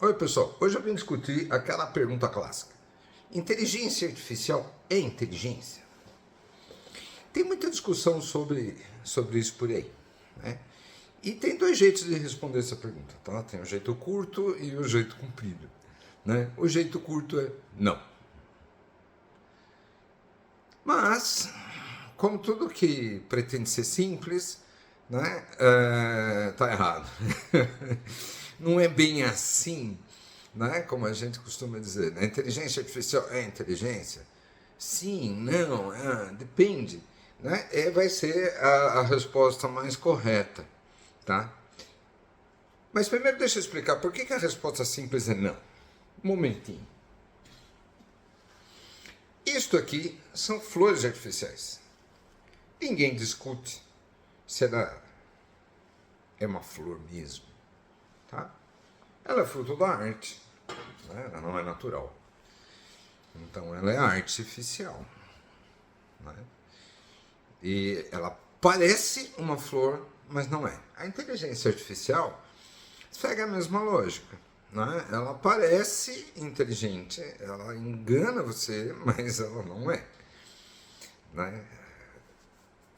Oi, pessoal. Hoje eu vim discutir aquela pergunta clássica. Inteligência artificial é inteligência? Tem muita discussão sobre isso por aí, né? E tem dois jeitos de responder essa pergunta, tá? Tem o jeito curto e o jeito comprido, né? O jeito curto é não. Mas, como tudo que pretende ser simples, né, tá errado. Não é bem assim, né, como a gente costuma dizer. A inteligência artificial é inteligência? Sim, não, depende. Né? Vai ser a resposta mais correta. Tá? Mas primeiro deixa eu explicar por que a resposta simples é não. Um momentinho. Isto aqui são flores artificiais. Ninguém discute se ela é uma flor mesmo. Tá? Ela é fruto da arte, né? Ela não é natural. Então ela é artificial. Né? E ela parece uma flor, mas não é. A inteligência artificial segue a mesma lógica. Né? Ela parece inteligente, ela engana você, mas ela não é. Né?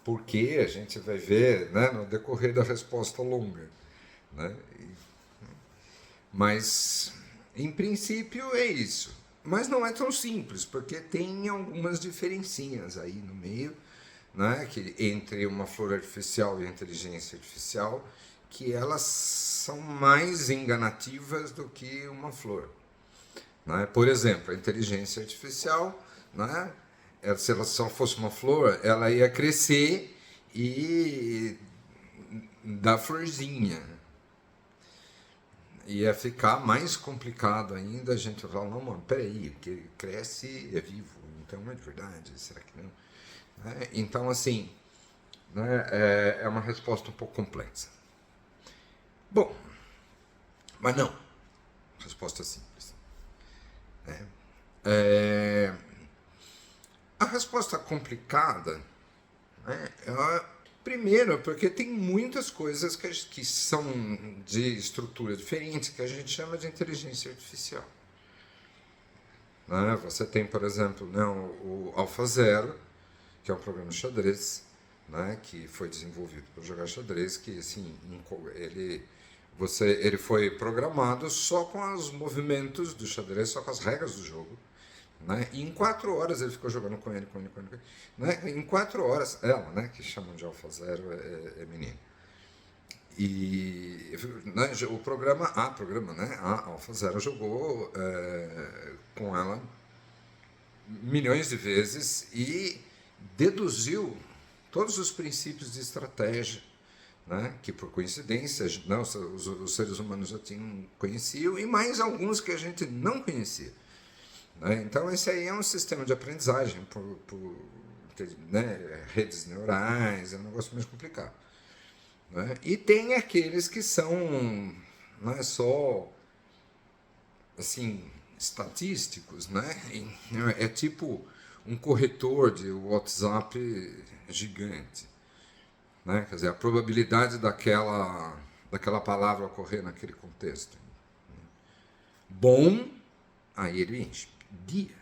Porque a gente vai ver, né, no decorrer da resposta longa. Né? Mas, em princípio, é isso. Mas não é tão simples, porque tem algumas diferencinhas aí no meio, né, que, entre uma flor artificial e a inteligência artificial, que elas são mais enganativas do que uma flor. Né? Por exemplo, a inteligência artificial, né, se ela só fosse uma flor, ela ia crescer e dar florzinha. Ia ficar mais complicado ainda, a gente vai falar, não, mano, peraí, o que cresce é vivo, então é de verdade, será que não? Então, assim, né, é uma resposta um pouco complexa. Bom, mas não, resposta simples. A resposta complicada, né, primeiro, porque tem muitas coisas que são de estrutura diferente que a gente chama de inteligência artificial. Né? Você tem, por exemplo, né, o AlphaZero, que é um programa de xadrez, né, que foi desenvolvido para jogar xadrez, que assim, ele foi programado só com os movimentos do xadrez, só com as regras do jogo. Né? E em 4 horas ele ficou jogando com ele. Né? Em 4 horas, ela, né, que chamam de AlphaZero, é menina. E né, o programa, né, a AlphaZero jogou com ela milhões de vezes e deduziu todos os princípios de estratégia, né, que por coincidência não, os seres humanos já conheciam, e mais alguns que a gente não conhecia. Né? Então esse aí é um sistema de aprendizagem por né, redes neurais, é um negócio mais complicado. Né? E tem aqueles que são, não é só assim, estatísticos, né? É tipo um corretor de WhatsApp gigante. Né? Quer dizer, a probabilidade daquela palavra ocorrer naquele contexto. Bom, aí ele enche. Dia.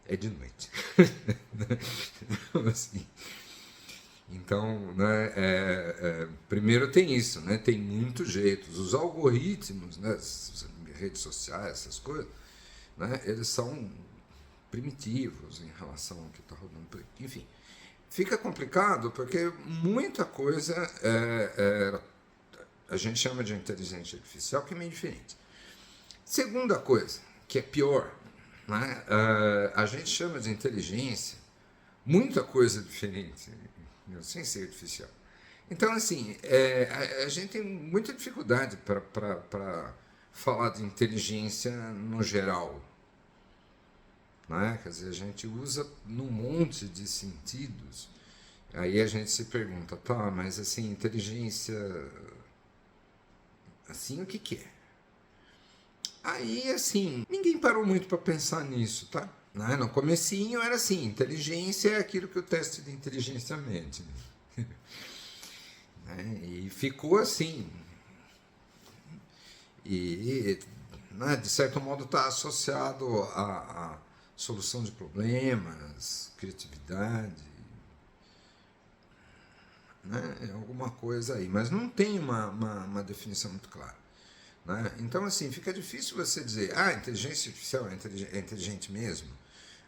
É de noite. Assim. Então, né, primeiro tem isso, né, tem muitos jeitos. Os algoritmos, né, as redes sociais, essas coisas, né, eles são primitivos em relação ao que está rodando por aí. Enfim, fica complicado porque muita coisa a gente chama de inteligência artificial, que é meio diferente. Segunda coisa, que é pior, né, a gente chama de inteligência muita coisa diferente, sem ser artificial. Então, assim, a gente tem muita dificuldade para falar de inteligência no geral. Né? Quer dizer, a gente usa num monte de sentidos. Aí a gente se pergunta, tá, mas assim, inteligência, assim, o que é? Aí, assim, ninguém parou muito para pensar nisso, tá? Né? No comecinho era assim, inteligência é aquilo que o teste de inteligência mede. Né? E ficou assim. e né, de certo modo está associado à solução de problemas, criatividade, né, alguma coisa aí, mas não tem uma definição muito clara. Né? Então, assim, fica difícil você dizer, a inteligência artificial é inteligente mesmo?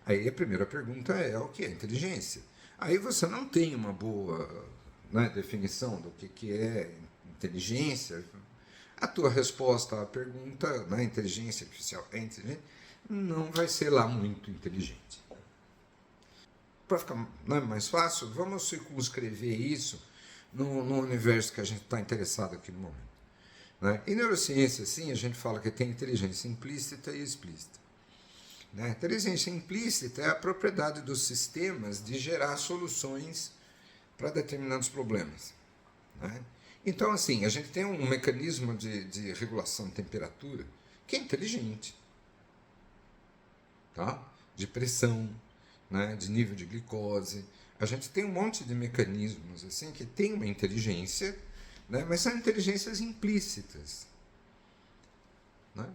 Aí a primeira pergunta é, o que é inteligência? Aí você não tem uma boa, né, definição do que é inteligência. A tua resposta à pergunta, né, inteligência artificial é inteligente, não vai ser lá muito inteligente. Para ficar, né, mais fácil, vamos circunscrever isso no universo que a gente está interessado aqui no momento. Né? Em neurociência, sim, a gente fala que tem inteligência implícita e explícita. Né? Inteligência implícita é a propriedade dos sistemas de gerar soluções para determinados problemas. Né? Então, assim, a gente tem um mecanismo de regulação de temperatura que é inteligente. Tá? De pressão, né? De nível de glicose. A gente tem um monte de mecanismos assim que tem uma inteligência, né? Mas são inteligências implícitas. Né?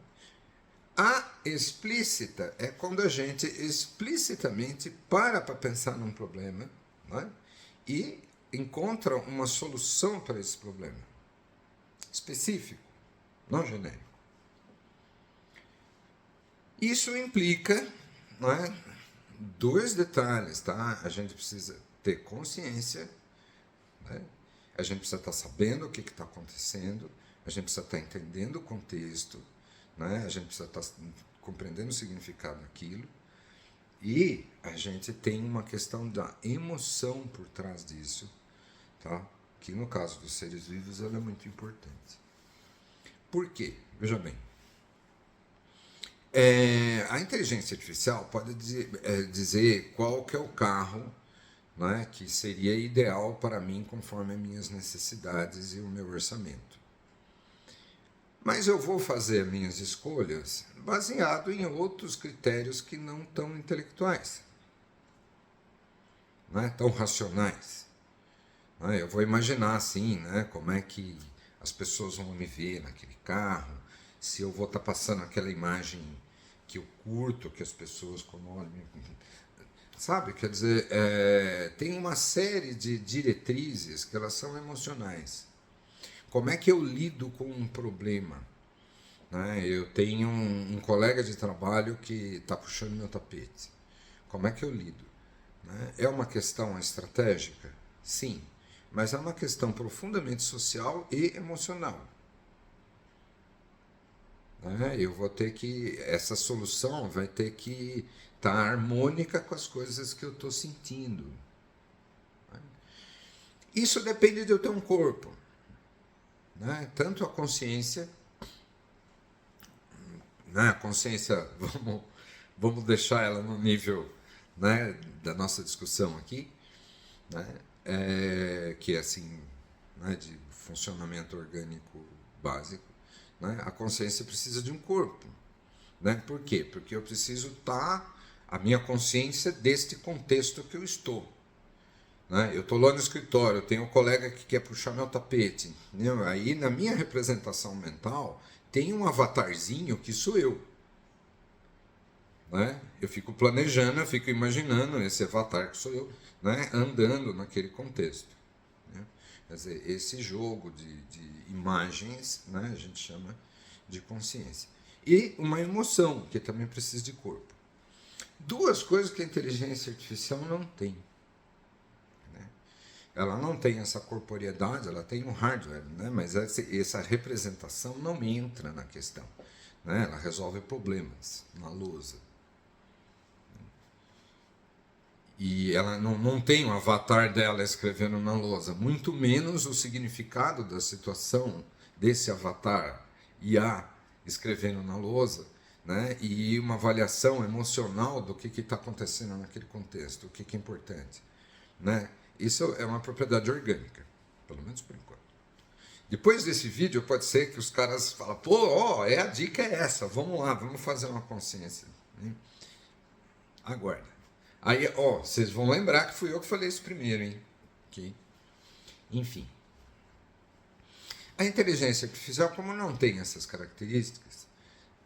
A explícita é quando a gente explicitamente para pensar num problema, né? E encontra uma solução para esse problema específico, não genérico. Isso implica, né, dois detalhes, tá? A gente precisa ter consciência, né? A gente precisa estar sabendo o que está acontecendo, a gente precisa estar entendendo o contexto, né? A gente precisa estar compreendendo o significado daquilo, e a gente tem uma questão da emoção por trás disso, tá? Que no caso dos seres vivos ela é muito importante. Por quê? Veja bem, a inteligência artificial pode dizer qual que é o carro, né, que seria ideal para mim conforme as minhas necessidades e o meu orçamento. Mas eu vou fazer minhas escolhas baseado em outros critérios que não tão intelectuais, né, tão racionais. Né? Eu vou imaginar assim, né, como é que as pessoas vão me ver naquele carro, se eu vou estar passando aquela imagem que eu curto, que as pessoas quando olham, sabe? Quer dizer, tem uma série de diretrizes que elas são emocionais. Como é que eu lido com um problema? Né? Eu tenho um colega de trabalho que está puxando meu tapete. Como é que eu lido? Né? É uma questão estratégica? Sim, mas é uma questão profundamente social e emocional. Né? Eu vou ter que, essa solução vai ter que estar harmônica com as coisas que eu estou sentindo. Né? Isso depende de eu ter um corpo. Né? Tanto a consciência, né? A consciência, vamos deixar ela no nível, né, da nossa discussão aqui, né? Que é assim, né, de funcionamento orgânico básico. Né? A consciência precisa de um corpo. Né? Por quê? Porque eu preciso estar a minha consciência deste contexto que eu estou. Né? Eu estou lá no escritório, eu tenho um colega que quer puxar meu tapete. Entendeu? Aí na minha representação mental tem um avatarzinho que sou eu. Né? Eu fico planejando, eu fico imaginando esse avatar que sou eu, né, andando naquele contexto. Né? Quer dizer, esse jogo de imagens, né, a gente chama de consciência. E uma emoção, que também precisa de corpo. Duas coisas que a inteligência artificial não tem. Né? Ela não tem essa corporeidade, ela tem um hardware, né, mas essa representação não entra na questão. Né? Ela resolve problemas na lousa. E ela não tem o avatar dela escrevendo na lousa, muito menos o significado da situação desse avatar IA escrevendo na lousa, né? E uma avaliação emocional do que está acontecendo naquele contexto, o que é importante. Né? Isso é uma propriedade orgânica, pelo menos por enquanto. Depois desse vídeo, pode ser que os caras falem, pô, ó, a dica é essa, vamos lá, vamos fazer uma consciência. Né? Aguarda. Aí, ó, vocês vão lembrar que fui eu que falei isso primeiro, hein? Okay. Enfim. A inteligência artificial, como não tem essas características,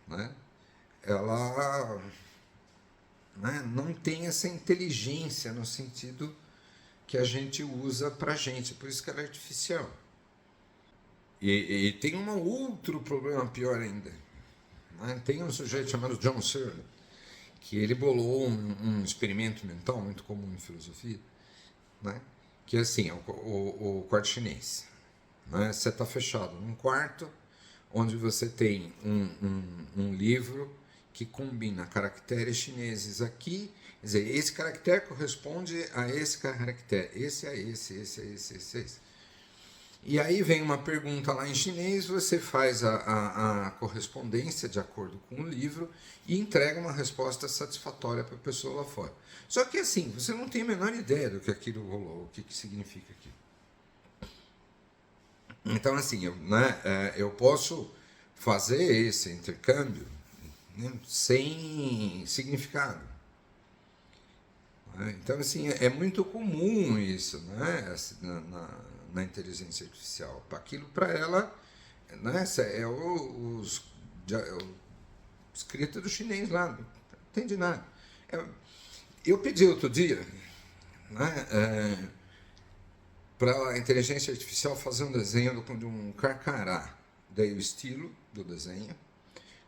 né, ela, né, não tem essa inteligência no sentido que a gente usa para a gente, por isso que ela é artificial. E tem um outro problema pior ainda. Né? Tem um sujeito chamado John Searle, que ele bolou um experimento mental muito comum em filosofia, né? Que é assim, o quarto chinês. Né? Você está fechado num quarto onde você tem um livro que combina caracteres chineses aqui, quer dizer, esse caractere corresponde a esse caractere, esse a esse. E aí vem uma pergunta lá em chinês, você faz a correspondência de acordo com o livro e entrega uma resposta satisfatória para a pessoa lá fora. Só que assim, você não tem a menor ideia do que aquilo rolou, o que significa aquilo. Então assim, eu posso fazer esse intercâmbio, né, sem significado. Então assim, é muito comum isso, né, na inteligência artificial. Aquilo para ela, né, é o escrita do chinês lá, não entende nada. Eu pedi outro dia, né, para a inteligência artificial fazer um desenho de um carcará. Dei o estilo do desenho,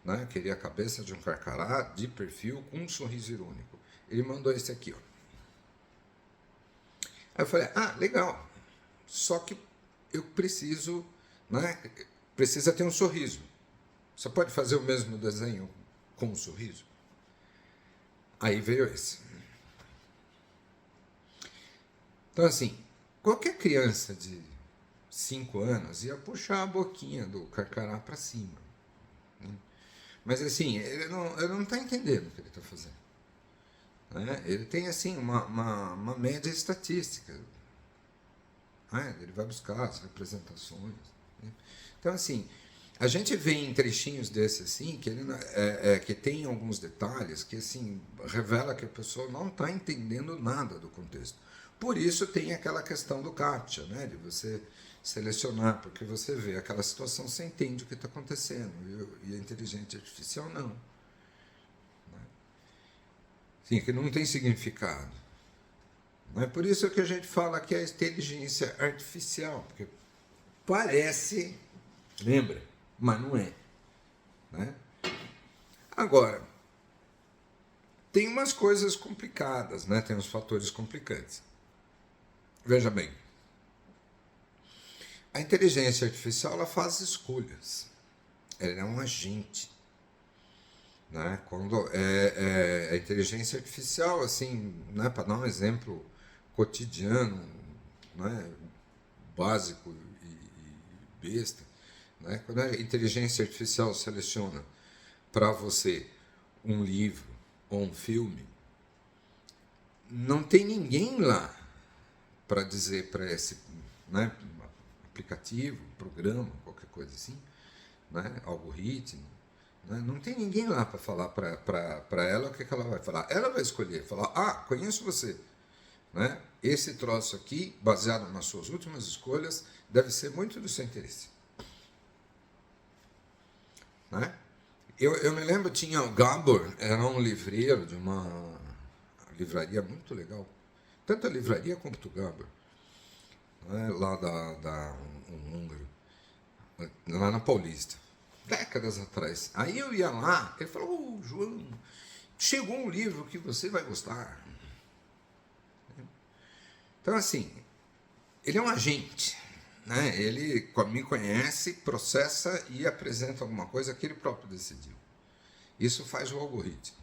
né, queria a cabeça de um carcará de perfil com um sorriso irônico. Ele mandou esse aqui, ó. Aí eu falei, legal. Só que eu preciso, né, precisa ter um sorriso. Você pode fazer o mesmo desenho com um sorriso? Aí veio esse. Então, assim, qualquer criança de 5 anos ia puxar a boquinha do carcará para cima. Né? Mas, assim, ele não está entendendo o que ele está fazendo. Né? Ele tem, assim, uma média estatística. Ele vai buscar as representações. Né? Então, assim, a gente vê em trechinhos desses assim, que, ele, que tem alguns detalhes que assim, revela que a pessoa não está entendendo nada do contexto. Por isso tem aquela questão do CAPTCHA, né? De você selecionar, porque você vê aquela situação, você entende o que está acontecendo, e a inteligência artificial não. Sim, que não tem significado. É por isso que a gente fala que é a inteligência artificial, porque parece, lembra, mas não é. Né? Agora, tem umas coisas complicadas, né? Tem uns fatores complicantes. Veja bem, a inteligência artificial ela faz escolhas, ela é um agente. Né? Quando a inteligência artificial, assim, né, para dar um exemplo cotidiano, né, básico e besta, né, quando a inteligência artificial seleciona para você um livro ou um filme, não tem ninguém lá para dizer para esse, né, aplicativo, programa, qualquer coisa assim, né, algoritmo, né, não tem ninguém lá para falar para ela o que ela vai falar. Ela vai escolher, falar, conheço você. Né? Esse troço aqui, baseado nas suas últimas escolhas, deve ser muito do seu interesse. Né? Eu me lembro, tinha o Gabor, era um livreiro de uma livraria muito legal, tanto a livraria quanto o Gabor, né? Lá um húngaro, lá na Paulista, décadas atrás. Aí eu ia lá, ele falou, João, chegou um livro que você vai gostar. Então, assim, ele é um agente, né? Ele me conhece, processa e apresenta alguma coisa que ele próprio decidiu. Isso faz o algoritmo.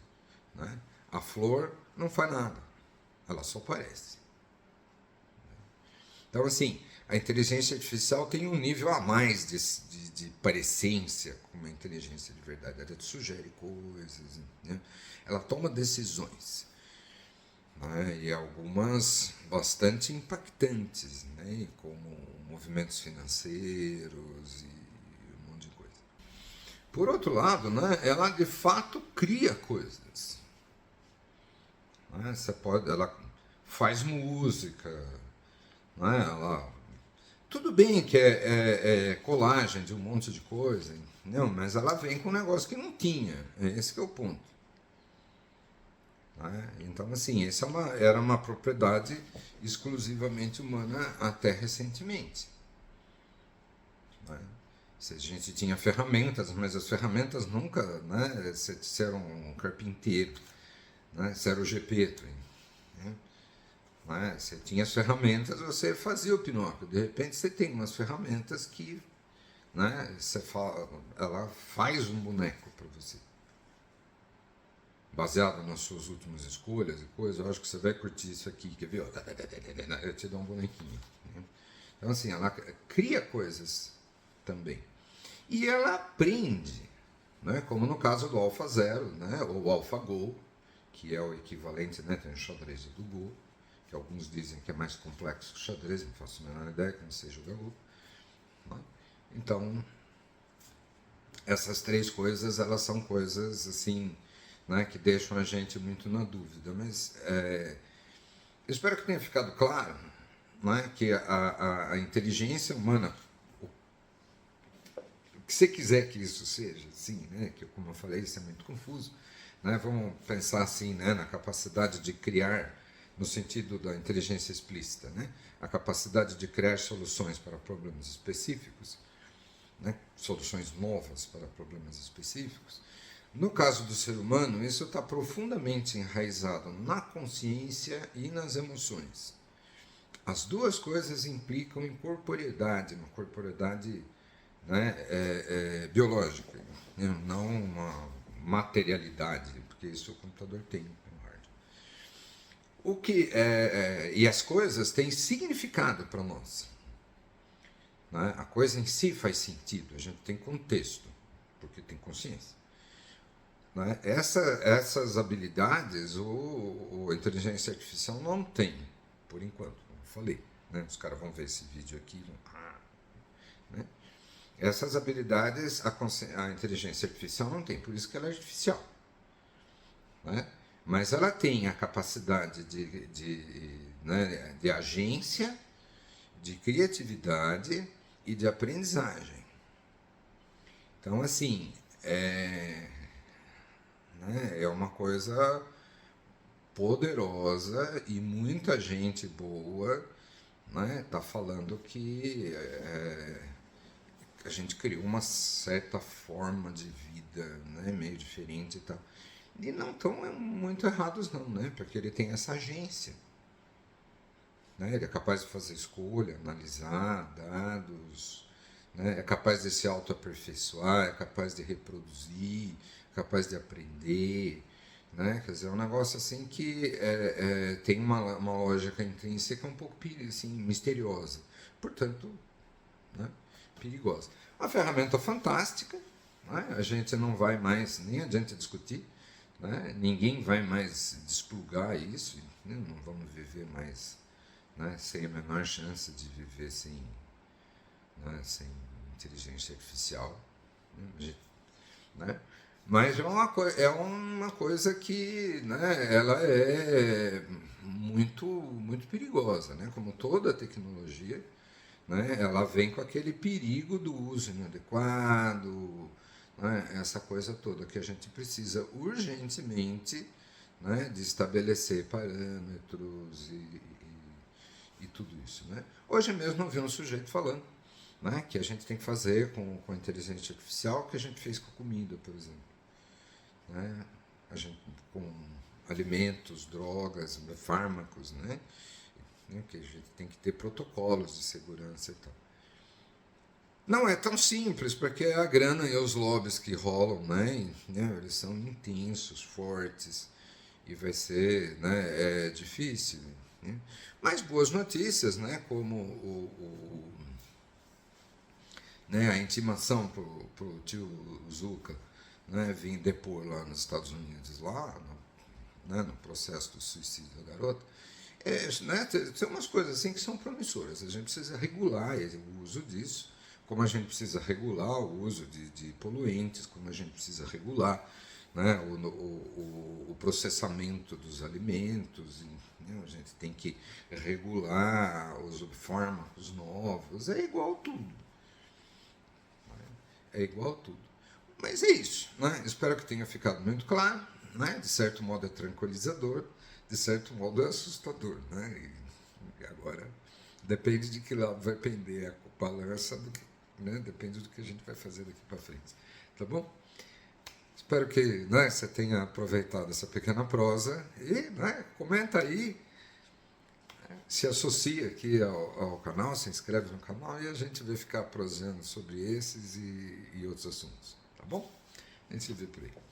Né? A flor não faz nada, ela só aparece. Então, assim, a inteligência artificial tem um nível a mais de parecência com uma inteligência de verdade. Ela te sugere coisas, né? Ela toma decisões. Né, e algumas bastante impactantes, né, como movimentos financeiros e um monte de coisa. Por outro lado, né, ela de fato cria coisas. Né, ela faz música, né, ela Tudo bem que é colagem de um monte de coisa, entendeu? Mas ela vem com um negócio que não tinha. Esse que é o ponto. Né? Então, assim, essa era uma propriedade exclusivamente humana até recentemente. Né? A gente tinha ferramentas, mas as ferramentas nunca, né? Você era um carpinteiro, né? Você era o Gepeto. Né? Né? Você tinha as ferramentas, você fazia o Pinóquio. De repente você tem umas ferramentas que, né, ela faz um boneco para você. Baseado nas suas últimas escolhas e coisas, eu acho que você vai curtir isso aqui, quer ver? Eu te dou um bonequinho. Né? Então, assim, ela cria coisas também. E ela aprende, né? Como no caso do AlphaZero, né? Ou AlphaGo, que é o equivalente, né? Tem o xadrez do Go, que alguns dizem que é mais complexo que o xadrez, não faço a menor ideia que não seja o Go. Né? Então, essas três coisas, elas são coisas, assim, né, que deixam a gente muito na dúvida. Mas eu espero que tenha ficado claro, né, que a inteligência humana, o que você quiser que isso seja, assim, né, que como eu falei, isso é muito confuso. Né, vamos pensar assim, né, na capacidade de criar, no sentido da inteligência explícita, né, a capacidade de criar soluções para problemas específicos, né, soluções novas para problemas específicos. No caso do ser humano, isso está profundamente enraizado na consciência e nas emoções. As duas coisas implicam em corporeidade, uma corporeidade, né, biológica, né, não uma materialidade, porque isso o computador tem. E as coisas têm significado para nós. Né? A coisa em si faz sentido, a gente tem contexto, porque tem consciência. Né? Essas habilidades a inteligência artificial não tem, por enquanto, como eu falei. Né? Os caras vão ver esse vídeo aqui e vão... Né? Essas habilidades a inteligência artificial não tem, por isso que ela é artificial. Né? Mas ela tem a capacidade né, de agência, de criatividade e de aprendizagem. Então, assim, né, é uma coisa poderosa e muita gente boa está falando que a gente criou uma certa forma de vida, né, meio diferente e tal. E não estão muito errados não, né, porque ele tem essa agência. Né, ele é capaz de fazer escolha, analisar dados, né, é capaz de se autoaperfeiçoar, é capaz de reproduzir, é capaz de aprender. Né? Quer dizer, é um negócio assim que tem uma lógica intrínseca um pouco assim, misteriosa, portanto, né, perigosa. Uma ferramenta fantástica, né? A gente não vai mais, nem adianta discutir, né? Ninguém vai mais desplugar isso, né? Não vamos viver mais, né, sem a menor chance de viver sem, né, sem inteligência artificial. Né? Mas é uma coisa que, né, ela é muito perigosa, né? Como toda tecnologia, né, ela vem com aquele perigo do uso inadequado, né, essa coisa toda que a gente precisa urgentemente, né, de estabelecer parâmetros e tudo isso. Né? Hoje mesmo eu vi um sujeito falando, né, que a gente tem que fazer com a inteligência artificial o que a gente fez com a comida, por exemplo. Né? A gente, com alimentos, drogas, fármacos, né? Que a gente tem que ter protocolos de segurança e tal. Não é tão simples, porque a grana e os lobbies que rolam, né, eles são intensos, fortes, e vai ser, né, difícil. Né? Mas boas notícias, né, como né, a intimação para o tio Zucca, né, vir depor lá nos Estados Unidos, lá no processo do suicídio da garota, né, tem umas coisas assim que são promissoras. A gente precisa regular o uso disso, como a gente precisa regular o uso de poluentes, como a gente precisa regular, né, o processamento dos alimentos, né? A gente tem que regular os fármacos novos, é igual tudo. É igual tudo. Mas é isso, né? Espero que tenha ficado muito claro, né? De certo modo é tranquilizador, de certo modo é assustador, né? E agora depende de que lado vai pender a balança, né? Depende do que a gente vai fazer daqui para frente, tá bom? Espero que, né, você tenha aproveitado essa pequena prosa e, né, comenta aí, se associa aqui ao canal, se inscreve no canal e a gente vai ficar prosando sobre esses e outros assuntos, tá bom? A gente se vê por aí.